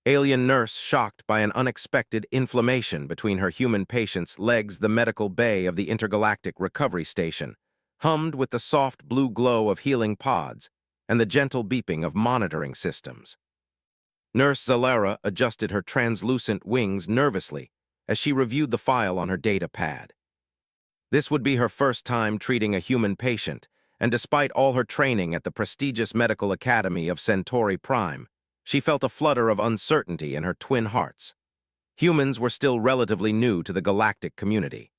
Alien nurse shocked by an unexpected inflammation between her human patient's legs. The medical bay of the intergalactic recovery station hummed with the soft blue glow of healing pods and the gentle beeping of monitoring systems. Nurse Zalera adjusted her translucent wings nervously as she reviewed the file on her data pad. This would be her first time treating a human patient, and despite all her training at the prestigious medical academy of Centauri Prime, she felt a flutter of uncertainty in her twin hearts. Humans were still relatively new to the galactic community.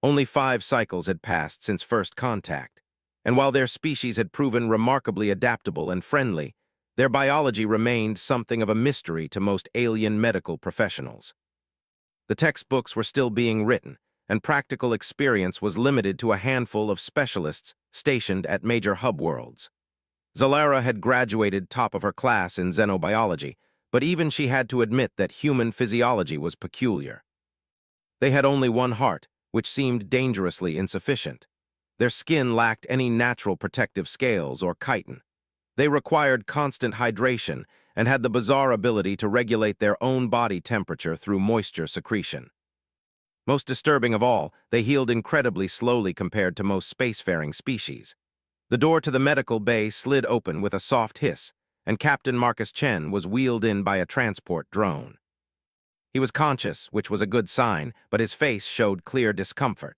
Only 5 cycles had passed since first contact, and while their species had proven remarkably adaptable and friendly, their biology remained something of a mystery to most alien medical professionals. The textbooks were still being written, and practical experience was limited to a handful of specialists stationed at major hub worlds. Zalera had graduated top of her class in xenobiology, but even she had to admit that human physiology was peculiar. They had only one heart, which seemed dangerously insufficient. Their skin lacked any natural protective scales or chitin. They required constant hydration and had the bizarre ability to regulate their own body temperature through moisture secretion. Most disturbing of all, they healed incredibly slowly compared to most spacefaring species. The door to the medical bay slid open with a soft hiss, and Captain Marcus Chen was wheeled in by a transport drone. He was conscious, which was a good sign, but his face showed clear discomfort.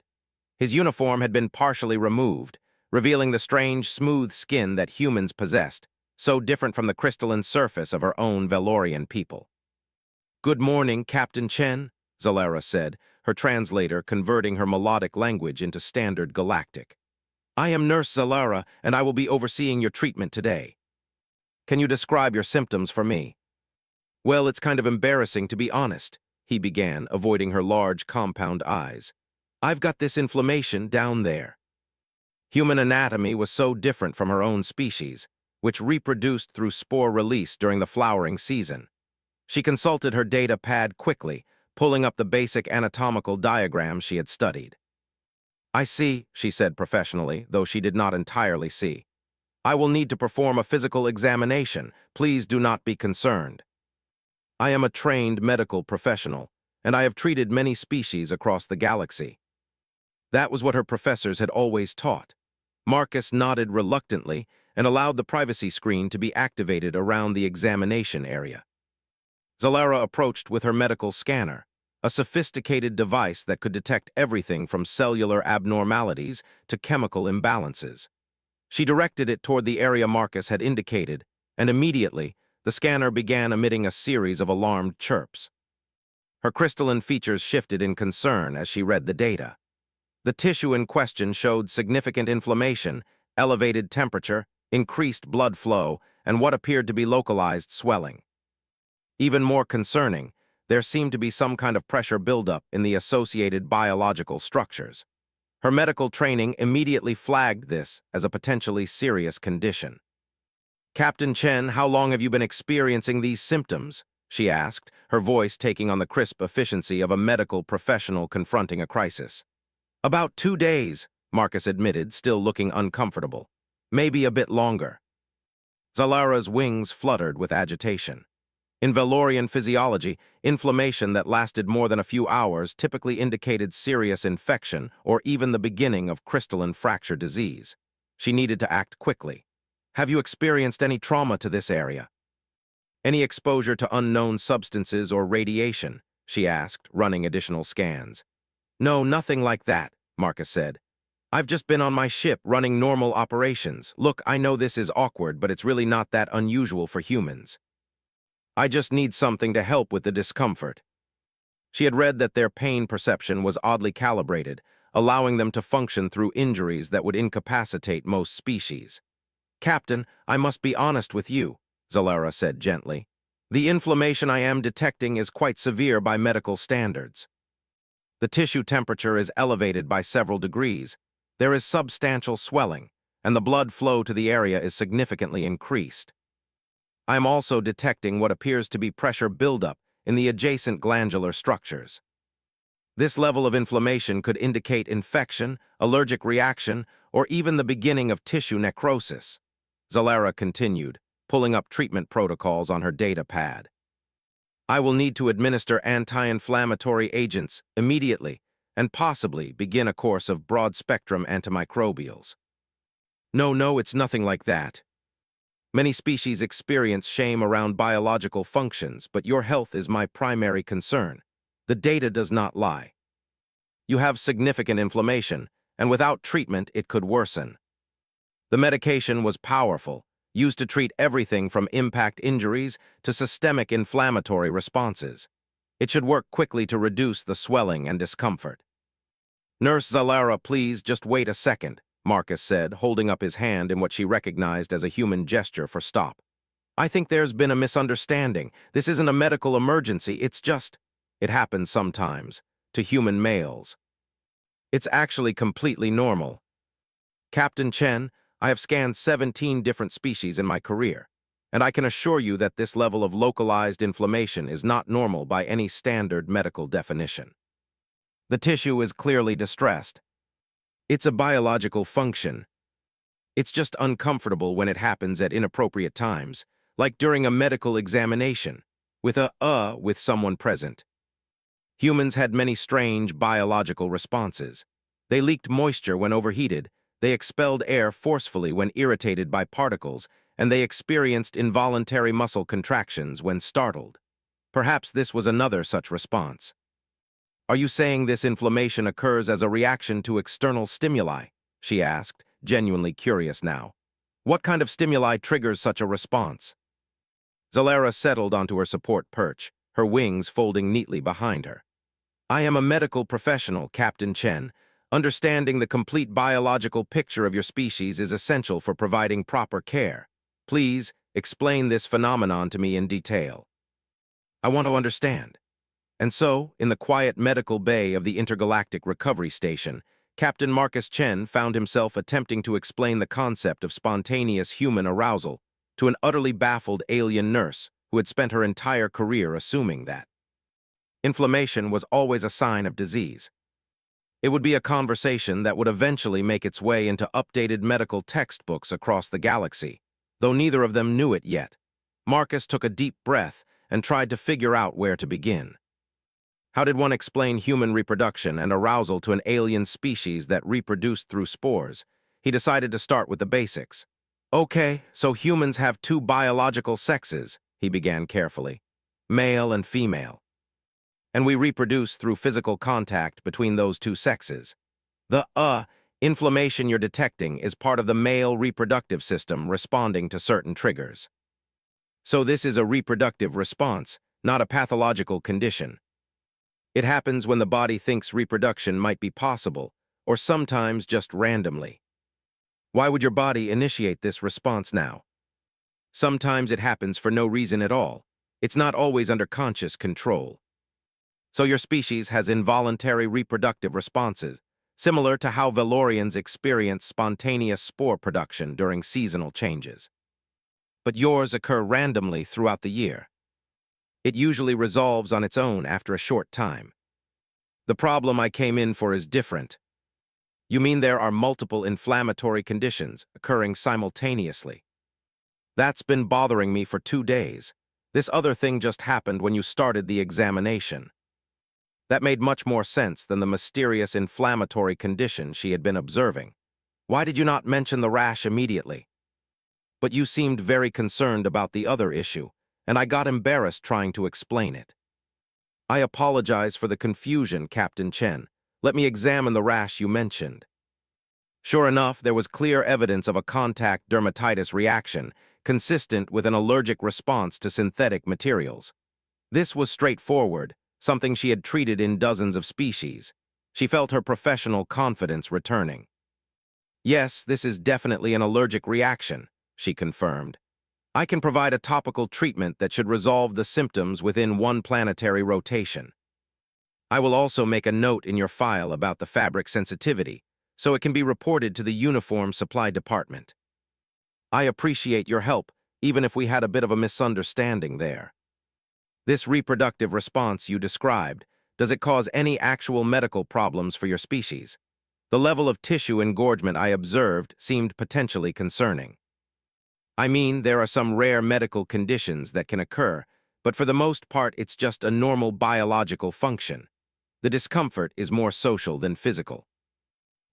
His uniform had been partially removed, revealing the strange, smooth skin that humans possessed, so different from the crystalline surface of her own Valorian people. "Good morning, Captain Chen," Zalera said, her translator converting her melodic language into standard galactic. "I am Nurse Zalera, and I will be overseeing your treatment today. Can you describe your symptoms for me?" "Well, it's kind of embarrassing, to be honest," he began, avoiding her large, compound eyes. "I've got this inflammation down there." Human anatomy was so different from her own species, which reproduced through spore release during the flowering season. She consulted her data pad quickly, pulling up the basic anatomical diagrams she had studied. "I see," she said professionally, though she did not entirely see. "I will need to perform a physical examination. Please do not be concerned. I am a trained medical professional, and I have treated many species across the galaxy." That was what her professors had always taught. Marcus nodded reluctantly and allowed the privacy screen to be activated around the examination area. Zalera approached with her medical scanner, a sophisticated device that could detect everything from cellular abnormalities to chemical imbalances. She directed it toward the area Marcus had indicated, and immediately, the scanner began emitting a series of alarmed chirps. Her crystalline features shifted in concern as she read the data. The tissue in question showed significant inflammation, elevated temperature, increased blood flow, and what appeared to be localized swelling. Even more concerning, there seemed to be some kind of pressure buildup in the associated biological structures. Her medical training immediately flagged this as a potentially serious condition. "Captain Chen, how long have you been experiencing these symptoms?" she asked, her voice taking on the crisp efficiency of a medical professional confronting a crisis. "About 2 days," Marcus admitted, still looking uncomfortable. "Maybe a bit longer." Zalara's wings fluttered with agitation. In Valorian physiology, inflammation that lasted more than a few hours typically indicated serious infection or even the beginning of crystalline fracture disease. She needed to act quickly. "Have you experienced any trauma to this area? Any exposure to unknown substances or radiation?" she asked, running additional scans. "No, nothing like that," Marcus said. "I've just been on my ship running normal operations. Look, I know this is awkward, but it's really not that unusual for humans. I just need something to help with the discomfort." She had read that their pain perception was oddly calibrated, allowing them to function through injuries that would incapacitate most species. "Captain, I must be honest with you," Zalera said gently. "The inflammation I am detecting is quite severe by medical standards. The tissue temperature is elevated by several degrees. There is substantial swelling, and the blood flow to the area is significantly increased. I am also detecting what appears to be pressure buildup in the adjacent glandular structures. This level of inflammation could indicate infection, allergic reaction, or even the beginning of tissue necrosis," Zalera continued, pulling up treatment protocols on her data pad. I will need to administer anti-inflammatory agents immediately and possibly begin a course of broad-spectrum antimicrobials. No, it's nothing like that. Many species experience shame around biological functions, but your health is my primary concern. The data does not lie. You have significant inflammation, and without treatment, it could worsen. The medication was powerful, used to treat everything from impact injuries to systemic inflammatory responses. It should work quickly to reduce the swelling and discomfort. Nurse Zalara, please just wait a second, Marcus said, holding up his hand in what she recognized as a human gesture for stop. I think there's been a misunderstanding. This isn't a medical emergency, it's just... It happens sometimes, to human males. It's actually completely normal. Captain Chen, I have scanned 17 different species in my career, and I can assure you that this level of localized inflammation is not normal by any standard medical definition. The tissue is clearly distressed. It's a biological function. It's just uncomfortable when it happens at inappropriate times, like during a medical examination, with someone present. Humans had many strange biological responses. They leaked moisture when overheated, they expelled air forcefully when irritated by particles, and they experienced involuntary muscle contractions when startled. Perhaps this was another such response. Are you saying this inflammation occurs as a reaction to external stimuli? She asked, genuinely curious now. What kind of stimuli triggers such a response? Zalara settled onto her support perch, her wings folding neatly behind her. I am a medical professional, Captain Chen. Understanding the complete biological picture of your species is essential for providing proper care. Please, explain this phenomenon to me in detail. I want to understand. And so, in the quiet medical bay of the Intergalactic Recovery Station, Captain Marcus Chen found himself attempting to explain the concept of spontaneous human arousal to an utterly baffled alien nurse who had spent her entire career assuming that inflammation was always a sign of disease. It would be a conversation that would eventually make its way into updated medical textbooks across the galaxy, though neither of them knew it yet. Marcus took a deep breath and tried to figure out where to begin. How did one explain human reproduction and arousal to an alien species that reproduced through spores? He decided to start with the basics. Okay, so humans have two biological sexes, he began carefully, male and female. And we reproduce through physical contact between those two sexes. The inflammation you're detecting is part of the male reproductive system responding to certain triggers. So this is a reproductive response, not a pathological condition. It happens when the body thinks reproduction might be possible, or sometimes just randomly. Why would your body initiate this response now? Sometimes it happens for no reason at all. It's not always under conscious control. So your species has involuntary reproductive responses, similar to how Valorians experience spontaneous spore production during seasonal changes. But yours occur randomly throughout the year. It usually resolves on its own after a short time. The problem I came in for is different. You mean there are multiple inflammatory conditions occurring simultaneously? That's been bothering me for 2 days. This other thing just happened when you started the examination. That made much more sense than the mysterious inflammatory condition she had been observing. Why did you not mention the rash immediately? But you seemed very concerned about the other issue, and I got embarrassed trying to explain it. I apologize for the confusion, Captain Chen. Let me examine the rash you mentioned. Sure enough, there was clear evidence of a contact dermatitis reaction, consistent with an allergic response to synthetic materials. This was straightforward, something she had treated in dozens of species. She felt her professional confidence returning. Yes, this is definitely an allergic reaction, she confirmed. I can provide a topical treatment that should resolve the symptoms within one planetary rotation. I will also make a note in your file about the fabric sensitivity, so it can be reported to the Uniform Supply Department. I appreciate your help, even if we had a bit of a misunderstanding there. This reproductive response you described, does it cause any actual medical problems for your species? The level of tissue engorgement I observed seemed potentially concerning. I mean, there are some rare medical conditions that can occur, but for the most part it's just a normal biological function. The discomfort is more social than physical.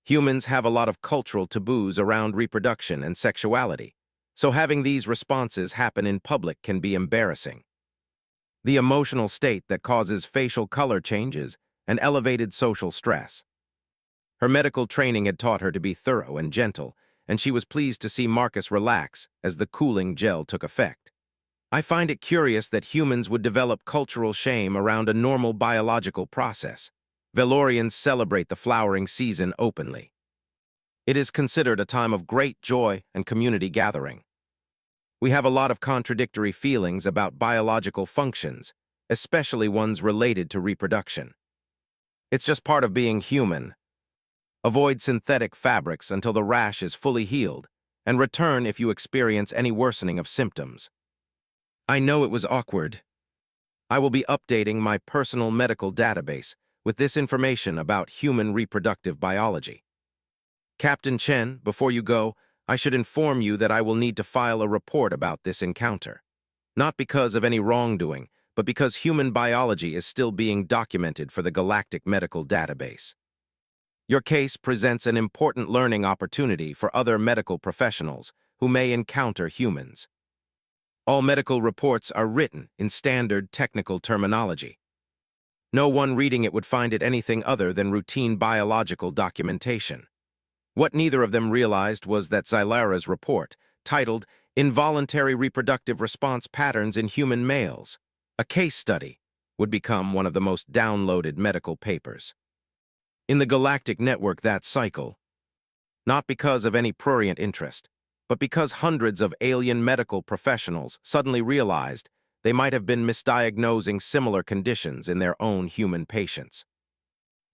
Humans have a lot of cultural taboos around reproduction and sexuality, so having these responses happen in public can be embarrassing. The emotional state that causes facial color changes and elevated social stress. Her medical training had taught her to be thorough and gentle, and she was pleased to see Marcus relax as the cooling gel took effect. I find it curious that humans would develop cultural shame around a normal biological process. Valorians celebrate the flowering season openly. It is considered a time of great joy and community gathering. We have a lot of contradictory feelings about biological functions, especially ones related to reproduction. It's just part of being human. Avoid synthetic fabrics until the rash is fully healed, and return if you experience any worsening of symptoms. I know it was awkward. I will be updating my personal medical database with this information about human reproductive biology. Captain Chen, before you go, I should inform you that I will need to file a report about this encounter. Not because of any wrongdoing, but because human biology is still being documented for the Galactic Medical Database. Your case presents an important learning opportunity for other medical professionals who may encounter humans. All medical reports are written in standard technical terminology. No one reading it would find it anything other than routine biological documentation. What neither of them realized was that Xylara's report, titled Involuntary Reproductive Response Patterns in Human Males, a case study, would become one of the most downloaded medical papers. In the galactic network that cycle, not because of any prurient interest, but because hundreds of alien medical professionals suddenly realized they might have been misdiagnosing similar conditions in their own human patients.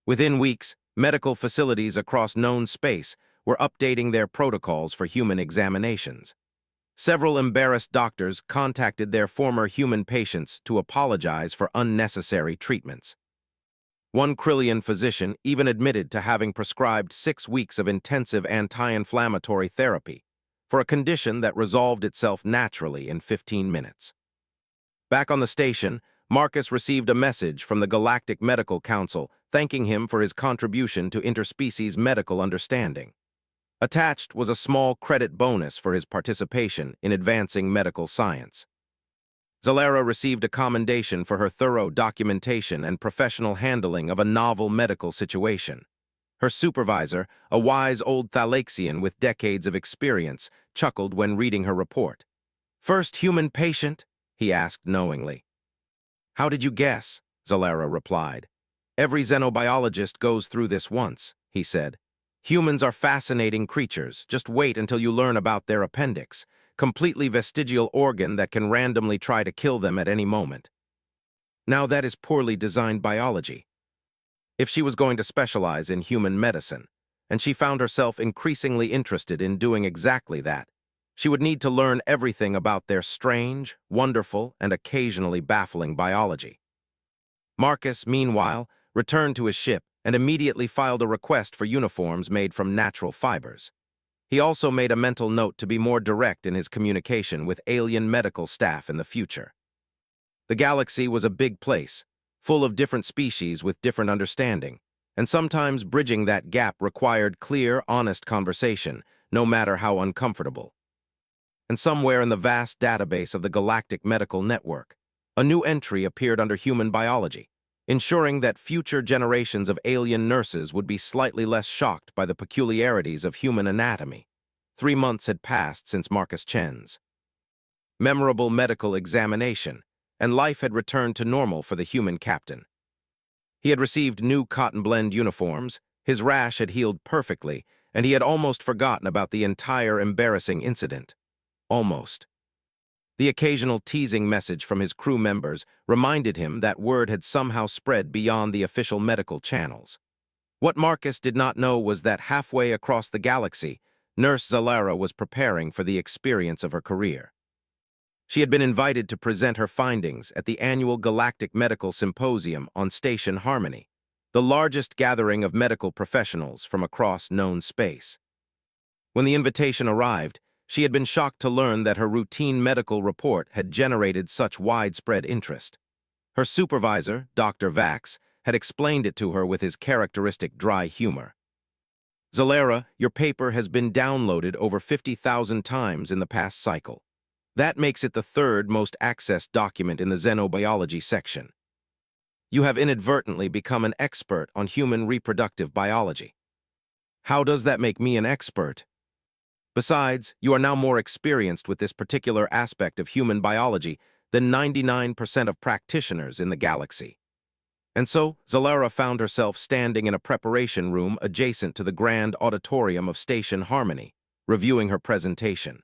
Within weeks, medical facilities across known space were updating their protocols for human examinations. Several embarrassed doctors contacted their former human patients to apologize for unnecessary treatments. One Krillian physician even admitted to having prescribed 6 weeks of intensive anti-inflammatory therapy for a condition that resolved itself naturally in 15 minutes. Back on the station, Marcus received a message from the Galactic Medical Council thanking him for his contribution to interspecies medical understanding. Attached was a small credit bonus for his participation in advancing medical science. Xylara received a commendation for her thorough documentation and professional handling of a novel medical situation. Her supervisor, a wise old Thalaxian with decades of experience, chuckled when reading her report. "First human patient?" he asked knowingly. "How did you guess?" Xylara replied. "Every xenobiologist goes through this once," he said. "Humans are fascinating creatures. Just wait until you learn about their appendix, completely vestigial organ that can randomly try to kill them at any moment." Now that is poorly designed biology. If she was going to specialize in human medicine, and she found herself increasingly interested in doing exactly that, she would need to learn everything about their strange, wonderful, and occasionally baffling biology. Marcus, meanwhile, returned to his ship and immediately filed a request for uniforms made from natural fibers. He also made a mental note to be more direct in his communication with alien medical staff in the future. The galaxy was a big place, full of different species with different understanding, and sometimes bridging that gap required clear, honest conversation, no matter how uncomfortable. And somewhere in the vast database of the Galactic Medical Network, a new entry appeared under human biology, ensuring that future generations of alien nurses would be slightly less shocked by the peculiarities of human anatomy. 3 months had passed since Marcus Chen's memorable medical examination, and life had returned to normal for the human captain. He had received new cotton blend uniforms, his rash had healed perfectly, and he had almost forgotten about the entire embarrassing incident. Almost. The occasional teasing message from his crew members reminded him that word had somehow spread beyond the official medical channels. What Marcus did not know was that halfway across the galaxy, Nurse Xylara was preparing for the experience of her career. She had been invited to present her findings at the annual Galactic Medical Symposium on Station Harmony, the largest gathering of medical professionals from across known space. When the invitation arrived, She had been shocked to learn that her routine medical report had generated such widespread interest. Her supervisor, Dr. Vax, had explained it to her with his characteristic dry humor. "Zalera, your paper has been downloaded over 50,000 times in the past cycle. That makes it the third most accessed document in the xenobiology section. You have inadvertently become an expert on human reproductive biology. How does that make me an expert? Besides, you are now more experienced with this particular aspect of human biology than 99% of practitioners in the galaxy." And so, Zalera found herself standing in a preparation room adjacent to the grand auditorium of Station Harmony, reviewing her presentation.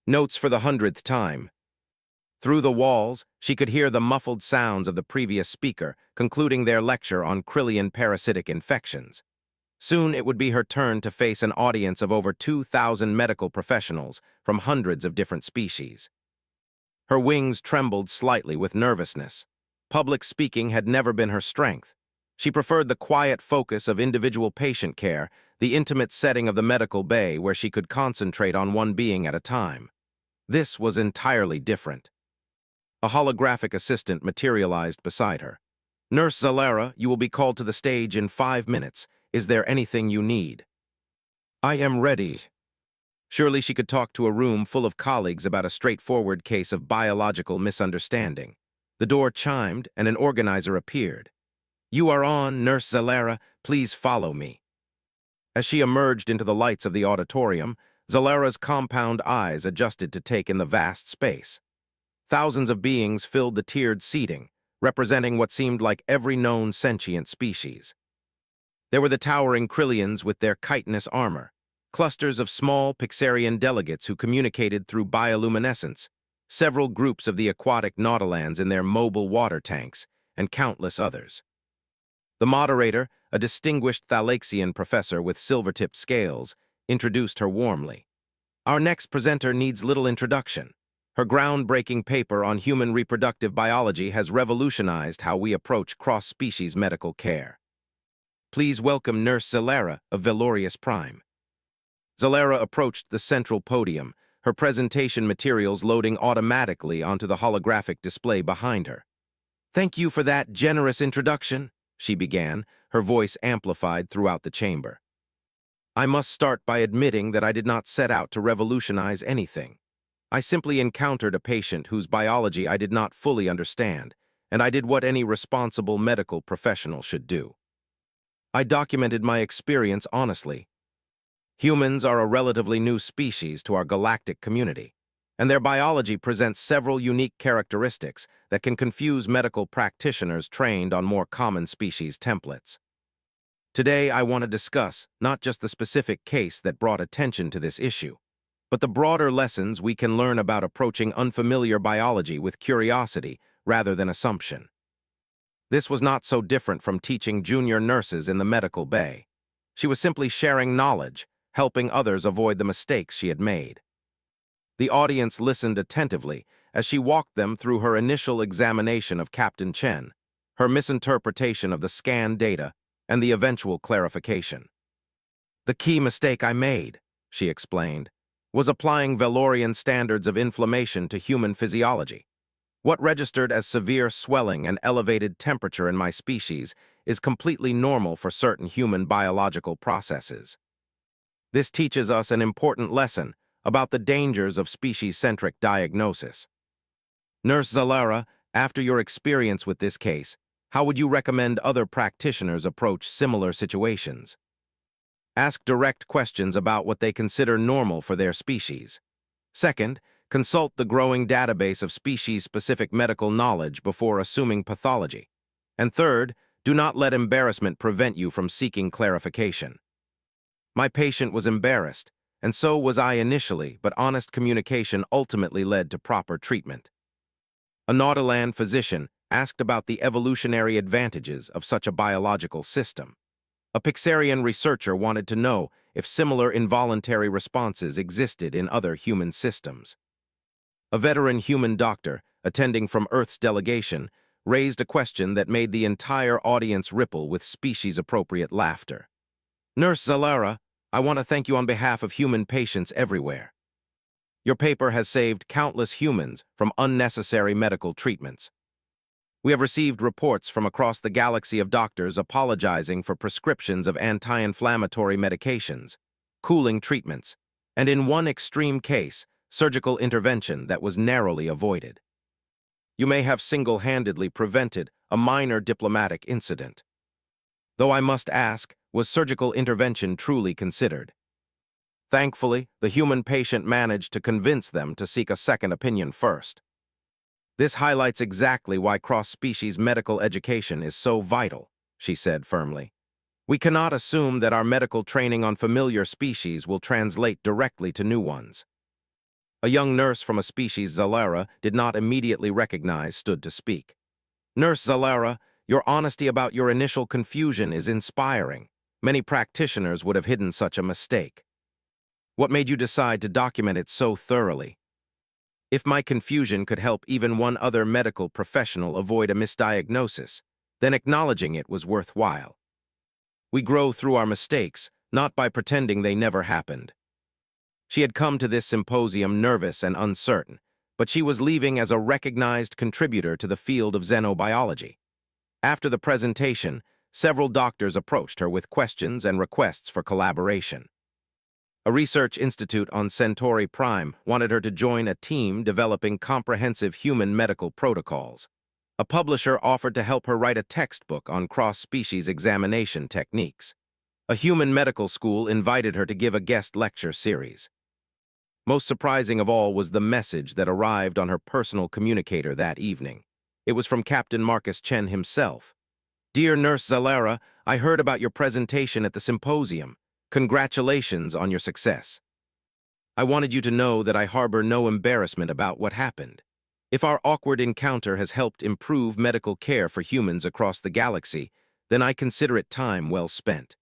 Notes for the 100th time. Through the walls, she could hear the muffled sounds of the previous speaker concluding their lecture on Krillian parasitic infections. Soon it would be her turn to face an audience of over 2,000 medical professionals from hundreds of different species. Her wings trembled slightly with nervousness. Public speaking had never been her strength. She preferred the quiet focus of individual patient care, the intimate setting of the medical bay where she could concentrate on one being at a time. This was entirely different. A holographic assistant materialized beside her. "Nurse Zalera, you will be called to the stage in 5 minutes. Is there anything you need?" "I am ready." Surely she could talk to a room full of colleagues about a straightforward case of biological misunderstanding. The door chimed, and an organizer appeared. "You are on, Nurse Zalera. Please follow me." As she emerged into the lights of the auditorium, Zalera's compound eyes adjusted to take in the vast space. Thousands of beings filled the tiered seating, representing what seemed like every known sentient species. There were the towering Krillians with their chitinous armor, clusters of small Pixarian delegates who communicated through bioluminescence, several groups of the aquatic nautilans in their mobile water tanks, and countless others. The moderator, a distinguished Thalaxian professor with silver-tipped scales, introduced her warmly. "Our next presenter needs little introduction. Her groundbreaking paper on human reproductive biology has revolutionized how we approach cross-species medical care. Please welcome Nurse Zalera of Velorius Prime." Zalera approached the central podium, her presentation materials loading automatically onto the holographic display behind her. "Thank you for that generous introduction," she began, her voice amplified throughout the chamber. "I must start by admitting that I did not set out to revolutionize anything. I simply encountered a patient whose biology I did not fully understand, and I did what any responsible medical professional should do. I documented my experience honestly. Humans are a relatively new species to our galactic community, and their biology presents several unique characteristics that can confuse medical practitioners trained on more common species templates. Today, I want to discuss not just the specific case that brought attention to this issue, but the broader lessons we can learn about approaching unfamiliar biology with curiosity rather than assumption. This was not so different from teaching junior nurses in the medical bay. She was simply sharing knowledge, helping others avoid the mistakes she had made. The audience listened attentively as she walked them through her initial examination of Captain Chen, her misinterpretation of the scanned data, and the eventual clarification. "The key mistake I made," she explained, "was applying Velorian standards of inflammation to human physiology. What registered as severe swelling and elevated temperature in my species is completely normal for certain human biological processes. This teaches us an important lesson about the dangers of species-centric diagnosis. Nurse Zalera, after your experience with this case, how would you recommend other practitioners approach similar situations? Ask direct questions about what they consider normal for their species. Second, consult the growing database of species-specific medical knowledge before assuming pathology. And third, do not let embarrassment prevent you from seeking clarification. My patient was embarrassed, and so was I initially, but honest communication ultimately led to proper treatment." A Nautilan physician asked about the evolutionary advantages of such a biological system. A Pixarian researcher wanted to know if similar involuntary responses existed in other human systems. A veteran human doctor, attending from Earth's delegation, raised a question that made the entire audience ripple with species-appropriate laughter. "Nurse Zalera, I want to thank you on behalf of human patients everywhere. Your paper has saved countless humans from unnecessary medical treatments. We have received reports from across the galaxy of doctors apologizing for prescriptions of anti-inflammatory medications, cooling treatments, and in one extreme case, surgical intervention that was narrowly avoided. You may have single-handedly prevented a minor diplomatic incident. Though I must ask, was surgical intervention truly considered? Thankfully, the human patient managed to convince them to seek a second opinion first. This highlights exactly why cross-species medical education is so vital, she said firmly. We cannot assume that our medical training on familiar species will translate directly to new ones. A young nurse from a species Zalera did not immediately recognize stood to speak. Nurse Zalera, your honesty about your initial confusion is inspiring. Many practitioners would have hidden such a mistake. What made you decide to document it so thoroughly? If my confusion could help even one other medical professional avoid a misdiagnosis, then acknowledging it was worthwhile. We grow through our mistakes, not by pretending they never happened. She had come to this symposium nervous and uncertain, but she was leaving as a recognized contributor to the field of xenobiology. After the presentation, several doctors approached her with questions and requests for collaboration. A research institute on Centauri Prime wanted her to join a team developing comprehensive human medical protocols. A publisher offered to help her write a textbook on cross-species examination techniques. A human medical school invited her to give a guest lecture series. Most surprising of all was the message that arrived on her personal communicator that evening. It was from Captain Marcus Chen himself. Dear Nurse Zalera, I heard about your presentation at the symposium. Congratulations on your success. I wanted you to know that I harbor no embarrassment about what happened. If our awkward encounter has helped improve medical care for humans across the galaxy, then I consider it time well spent.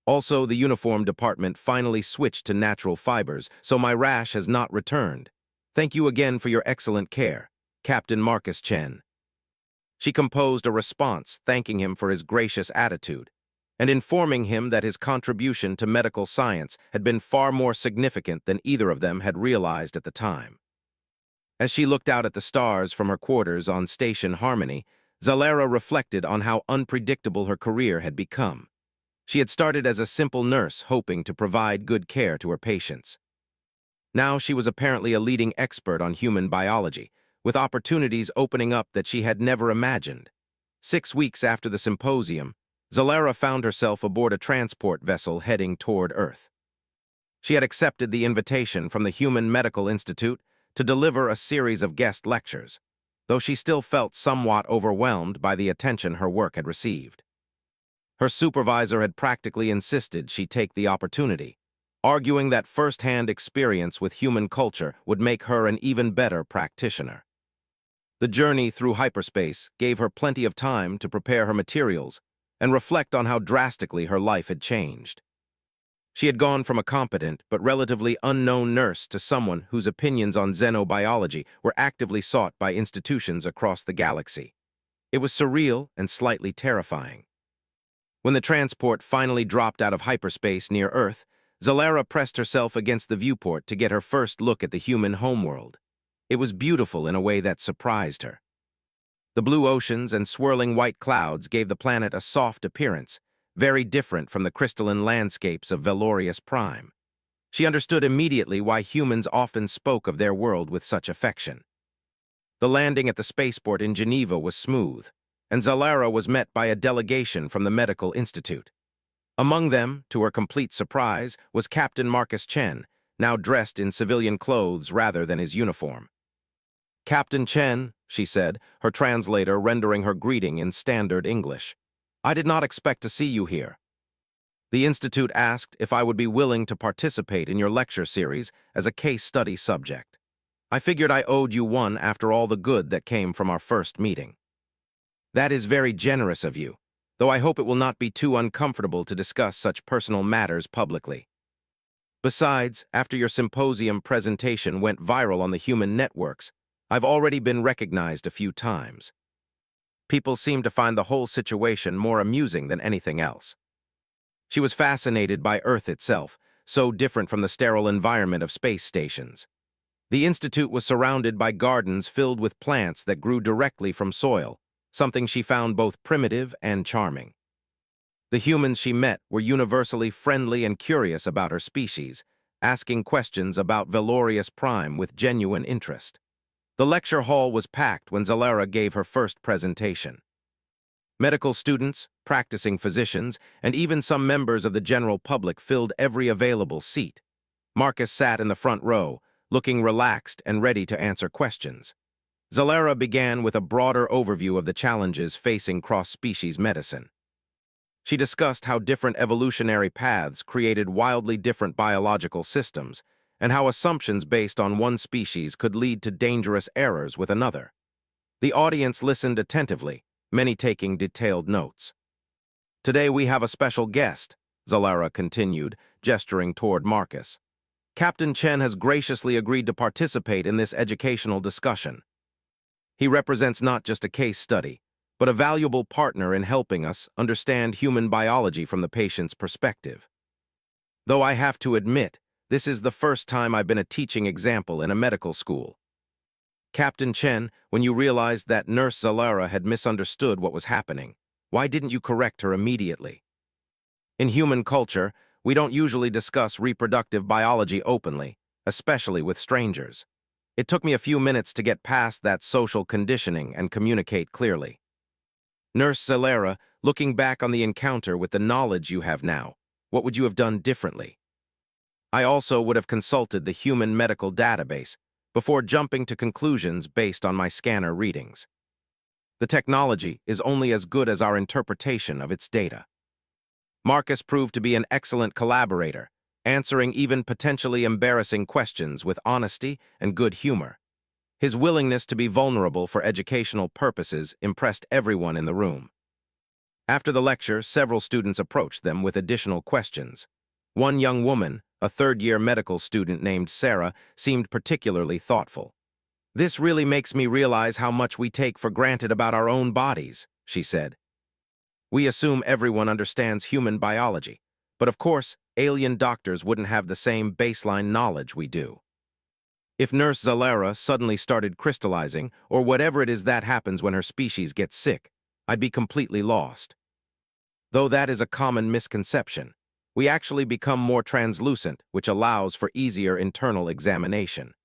Also, the uniform department finally switched to natural fibers, so my rash has not returned. Thank you again for your excellent care, Captain Marcus Chen. She composed a response thanking him for his gracious attitude and informing him that his contribution to medical science had been far more significant than either of them had realized at the time. As she looked out at the stars from her quarters on Station Harmony, Zalera reflected on how unpredictable her career had become. She had started as a simple nurse hoping to provide good care to her patients. Now she was apparently a leading expert on human biology, with opportunities opening up that she had never imagined. 6 weeks after the symposium, Zalera found herself aboard a transport vessel heading toward Earth. She had accepted the invitation from the Human Medical Institute to deliver a series of guest lectures, though she still felt somewhat overwhelmed by the attention her work had received. Her supervisor had practically insisted she take the opportunity, arguing that first-hand experience with human culture would make her an even better practitioner. The journey through hyperspace gave her plenty of time to prepare her materials and reflect on how drastically her life had changed. She had gone from a competent but relatively unknown nurse to someone whose opinions on xenobiology were actively sought by institutions across the galaxy. It was surreal and slightly terrifying. When the transport finally dropped out of hyperspace near Earth, Zalera pressed herself against the viewport to get her first look at the human homeworld. It was beautiful in a way that surprised her. The blue oceans and swirling white clouds gave the planet a soft appearance, very different from the crystalline landscapes of Velorius Prime. She understood immediately why humans often spoke of their world with such affection. The landing at the spaceport in Geneva was smooth, and Zalera was met by a delegation from the Medical Institute. Among them, to her complete surprise, was Captain Marcus Chen, now dressed in civilian clothes rather than his uniform. Captain Chen, she said, her translator rendering her greeting in standard English. I did not expect to see you here. The Institute asked if I would be willing to participate in your lecture series as a case study subject. I figured I owed you one after all the good that came from our first meeting. That is very generous of you, though I hope it will not be too uncomfortable to discuss such personal matters publicly. Besides, after your symposium presentation went viral on the human networks, I've already been recognized a few times. People seem to find the whole situation more amusing than anything else. She was fascinated by Earth itself, so different from the sterile environment of space stations. The institute was surrounded by gardens filled with plants that grew directly from soil, something she found both primitive and charming. The humans she met were universally friendly and curious about her species, asking questions about Velorius Prime with genuine interest. The lecture hall was packed when Zalera gave her first presentation. Medical students, practicing physicians, and even some members of the general public filled every available seat. Marcus sat in the front row, looking relaxed and ready to answer questions. Zalera began with a broader overview of the challenges facing cross-species medicine. She discussed how different evolutionary paths created wildly different biological systems, and how assumptions based on one species could lead to dangerous errors with another. The audience listened attentively, many taking detailed notes. "Today we have a special guest," Zalera continued, gesturing toward Marcus. "Captain Chen has graciously agreed to participate in this educational discussion. He represents not just a case study, but a valuable partner in helping us understand human biology from the patient's perspective. Though I have to admit, this is the first time I've been a teaching example in a medical school. Captain Chen, when you realized that Nurse Zalera had misunderstood what was happening, why didn't you correct her immediately? In human culture, we don't usually discuss reproductive biology openly, especially with strangers. It took me a few minutes to get past that social conditioning and communicate clearly. Nurse Zalera, looking back on the encounter with the knowledge you have now, what would you have done differently?" "I also would have consulted the human medical database before jumping to conclusions based on my scanner readings. The technology is only as good as our interpretation of its data." Marcus proved to be an excellent collaborator, answering even potentially embarrassing questions with honesty and good humor. His willingness to be vulnerable for educational purposes impressed everyone in the room. After the lecture, several students approached them with additional questions. One young woman, a third-year medical student named Sarah, seemed particularly thoughtful. "This really makes me realize how much we take for granted about our own bodies," she said. "We assume everyone understands human biology, but of course, alien doctors wouldn't have the same baseline knowledge we do. If Nurse Zalera suddenly started crystallizing, or whatever it is that happens when her species gets sick, I'd be completely lost. Though that is a common misconception, we actually become more translucent, which allows for easier internal examination."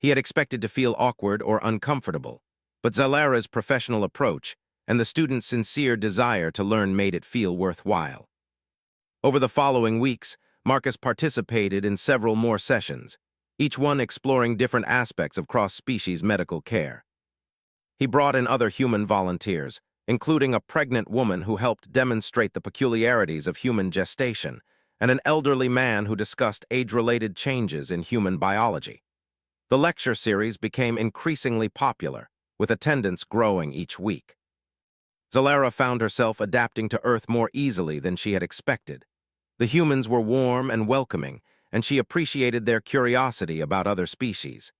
He had expected to feel awkward or uncomfortable, but Zalera's professional approach and the student's sincere desire to learn made it feel worthwhile. Over the following weeks, Marcus participated in several more sessions, each one exploring different aspects of cross-species medical care. He brought in other human volunteers, including a pregnant woman who helped demonstrate the peculiarities of human gestation, and an elderly man who discussed age-related changes in human biology. The lecture series became increasingly popular, with attendance growing each week. Zalera found herself adapting to Earth more easily than she had expected. The humans were warm and welcoming, and she appreciated their curiosity about other species.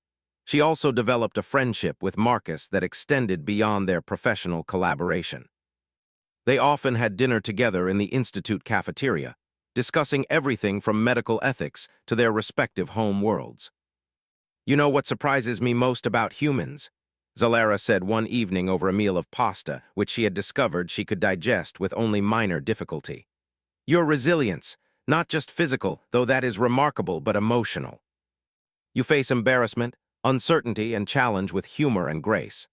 She also developed a friendship with Marcus that extended beyond their professional collaboration. They often had dinner together in the Institute cafeteria, discussing everything from medical ethics to their respective home worlds. "You know what surprises me most about humans?" Zalera said one evening over a meal of pasta, which she had discovered she could digest with only minor difficulty. "Your resilience, not just physical, though that is remarkable, but emotional. You face embarrassment, uncertainty, and challenge with humor and grace.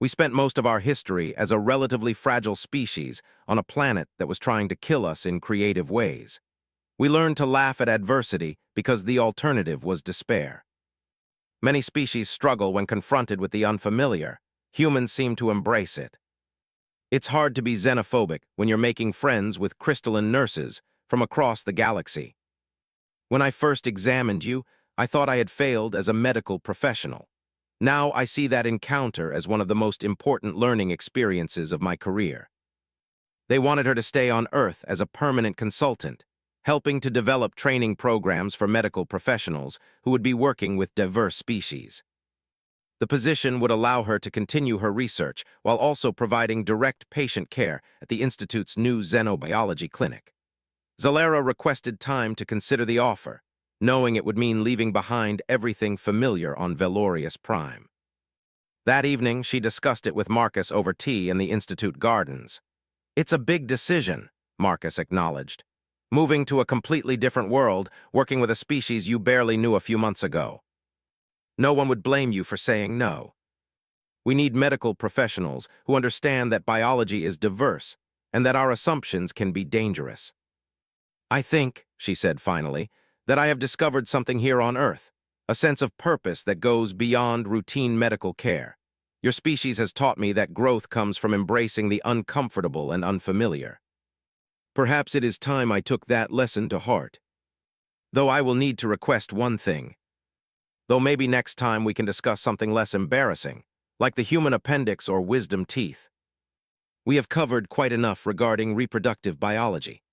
We spent most of our history as a relatively fragile species on a planet that was trying to kill us in creative ways. We learned to laugh at adversity because the alternative was despair. Many species struggle when confronted with the unfamiliar. Humans seem to embrace it. It's hard to be xenophobic when you're making friends with crystalline nurses from across the galaxy. When I first examined you, I thought I had failed as a medical professional. Now I see that encounter as one of the most important learning experiences of my career." They wanted her to stay on Earth as a permanent consultant, helping to develop training programs for medical professionals who would be working with diverse species. The position would allow her to continue her research while also providing direct patient care at the Institute's new xenobiology clinic. Zalera requested time to consider the offer, knowing it would mean leaving behind everything familiar on Velorius Prime. That evening, she discussed it with Marcus over tea in the Institute gardens. "It's a big decision," Marcus acknowledged. "Moving to a completely different world, working with a species you barely knew a few months ago. No one would blame you for saying no. We need medical professionals who understand that biology is diverse and that our assumptions can be dangerous. I think," she said finally, "that I have discovered something here on Earth, a sense of purpose that goes beyond routine medical care. Your species has taught me that growth comes from embracing the uncomfortable and unfamiliar. Perhaps it is time I took that lesson to heart. Though I will need to request one thing. Though maybe next time we can discuss something less embarrassing, like the human appendix or wisdom teeth. We have covered quite enough regarding reproductive biology.